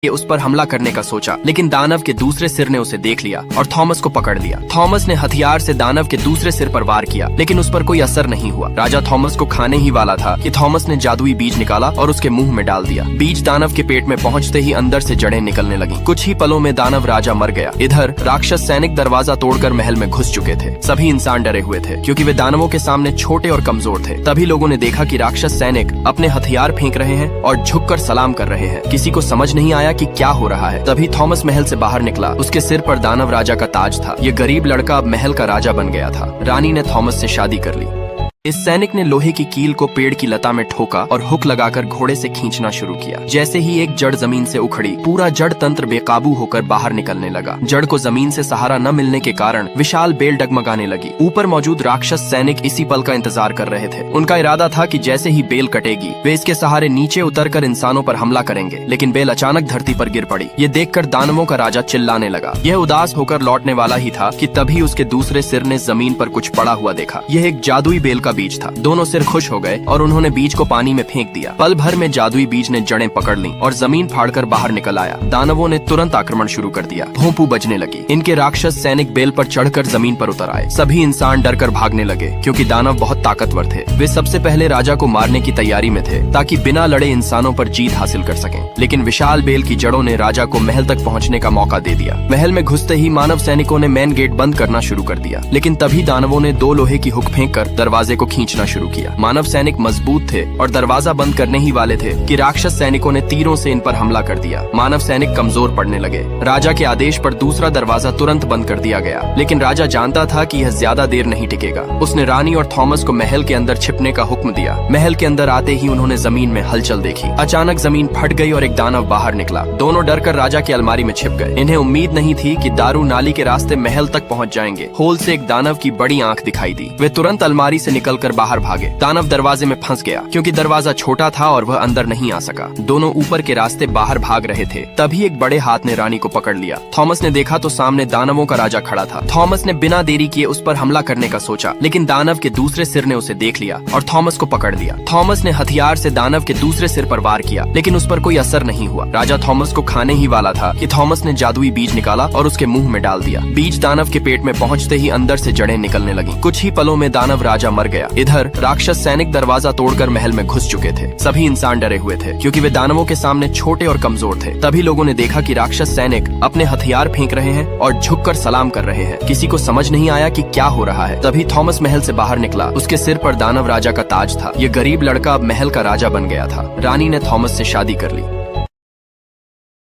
उस पर हमला करने का सोचा, लेकिन दानव के दूसरे सिर ने उसे देख लिया और थॉमस को पकड़ लिया। थॉमस ने हथियार से दानव के दूसरे सिर पर वार किया, लेकिन उस पर कोई असर नहीं हुआ। राजा थॉमस को खाने ही वाला था कि थॉमस ने जादुई बीज निकाला और उसके मुंह में डाल दिया। बीज दानव के पेट में पहुंचते ही अंदर से जड़ें निकलने लगी। कुछ ही पलों में दानव राजा मर गया। इधर राक्षस सैनिक दरवाजा तोड़कर महल में घुस चुके थे। सभी इंसान डरे हुए थे क्योंकि वे दानवों के सामने छोटे और कमजोर थे। तभी लोगों ने देखा कि राक्षस सैनिक अपने हथियार फेंक रहे हैं और झुककर सलाम कर रहे हैं। किसी को समझ नहीं आया कि क्या हो रहा है। तभी थॉमस महल से बाहर निकला। उसके सिर पर दानव राजा का ताज था। ये गरीब लड़का अब महल का राजा बन गया था। रानी ने थॉमस से शादी कर ली। इस सैनिक ने लोहे की कील को पेड़ की लता में ठोका और हुक लगाकर घोड़े से खींचना शुरू किया। जैसे ही एक जड़ जमीन से उखड़ी, पूरा जड़ तंत्र बेकाबू होकर बाहर निकलने लगा। जड़ को जमीन से सहारा न मिलने के कारण विशाल बेल डगमगाने लगी। ऊपर मौजूद राक्षस सैनिक इसी पल का इंतजार कर रहे थे। उनका इरादा था कि जैसे ही बेल कटेगी, वे इसके सहारे नीचे उतरकर इंसानों पर हमला करेंगे। लेकिन बेल अचानक धरती पर गिर पड़ी। ये देखकर दानवों का राजा चिल्लाने लगा। यह उदास होकर लौटने वाला ही था कि तभी उसके दूसरे सिर ने जमीन पर कुछ पड़ा हुआ देखा। यह एक जादुई बेल का बीज था। दोनों सिर खुश हो गए और उन्होंने बीज को पानी में फेंक दिया। पल भर में जादुई बीज ने जड़ें पकड़ लीं और जमीन फाड़कर बाहर निकल आया। दानवों ने तुरंत आक्रमण शुरू कर दिया। भोंपू बजने लगी। इनके राक्षस सैनिक बेल पर चढ़कर जमीन पर उतर आए। सभी इंसान डरकर भागने लगे क्योंकि दानव बहुत ताकतवर थे। वे सबसे पहले राजा को मारने की तैयारी में थे ताकि बिना लड़े इंसानों पर जीत हासिल कर सकें। लेकिन विशाल बेल की जड़ों ने राजा को महल तक पहुंचने का मौका दे दिया। महल में घुसते ही मानव सैनिकों ने मेन गेट बंद करना शुरू कर दिया। लेकिन तभी दानवों ने दो लोहे की हुक फेंककर दरवाजे को खींचना शुरू किया। मानव सैनिक मजबूत थे और दरवाजा बंद करने ही वाले थे कि राक्षस सैनिकों ने तीरों से इन पर हमला कर दिया। मानव सैनिक कमजोर पड़ने लगे। राजा के आदेश पर दूसरा दरवाजा तुरंत बंद कर दिया गया। लेकिन राजा जानता था कि यह ज्यादा देर नहीं टिकेगा। उसने रानी और थॉमस को महल के अंदर छिपने का हुक्म दिया। महल के अंदर आते ही उन्होंने जमीन में हलचल देखी। अचानक जमीन फट गई और एक दानव बाहर निकला। दोनों डरकर राजा की अलमारी में छिप गए। इन्हें उम्मीद नहीं थी कि दारू नाली के रास्ते महल तक पहुंच जाएंगे। होल से एक दानव की बड़ी आंख दिखाई दी। वे तुरंत अलमारी से निकलकर बाहर भागे। दानव दरवाजे में फंस गया क्योंकि दरवाजा छोटा था और वह अंदर नहीं आ सका। दोनों ऊपर के रास्ते बाहर भाग रहे थे। तभी एक बड़े हाथ ने रानी को पकड़ लिया। थॉमस ने देखा तो सामने दानवों का राजा खड़ा था। थॉमस ने बिना देरी किए उस पर हमला करने का सोचा, लेकिन दानव के दूसरे सिर ने उसे देख लिया और थॉमस को पकड़ लिया। थॉमस ने हथियार से दानव के दूसरे सिर पर वार किया, लेकिन उस पर कोई असर नहीं हुआ। राजा थॉमस को खाने ही वाला था कि थॉमस ने जादुई बीज निकाला और उसके मुंह में डाल दिया। बीज दानव के पेट में पहुंचते ही अंदर से जड़ें निकलने लगी। कुछ ही पलों में दानव राजा मर गया। इधर राक्षस सैनिक दरवाजा तोड़कर महल में घुस चुके थे। सभी इंसान डरे हुए थे क्योंकि वे दानवों के सामने छोटे और कमजोर थे। तभी लोगों ने देखा कि राक्षस सैनिक अपने हथियार फेंक रहे हैं और झुककर सलाम कर रहे हैं। किसी को समझ नहीं आया कि क्या हो रहा है। तभी थॉमस महल से बाहर निकला। उसके सिर पर दानव राजा का ताज था। ये गरीब लड़का अब महल का राजा बन गया था। रानी ने थॉमस से शादी कर ली।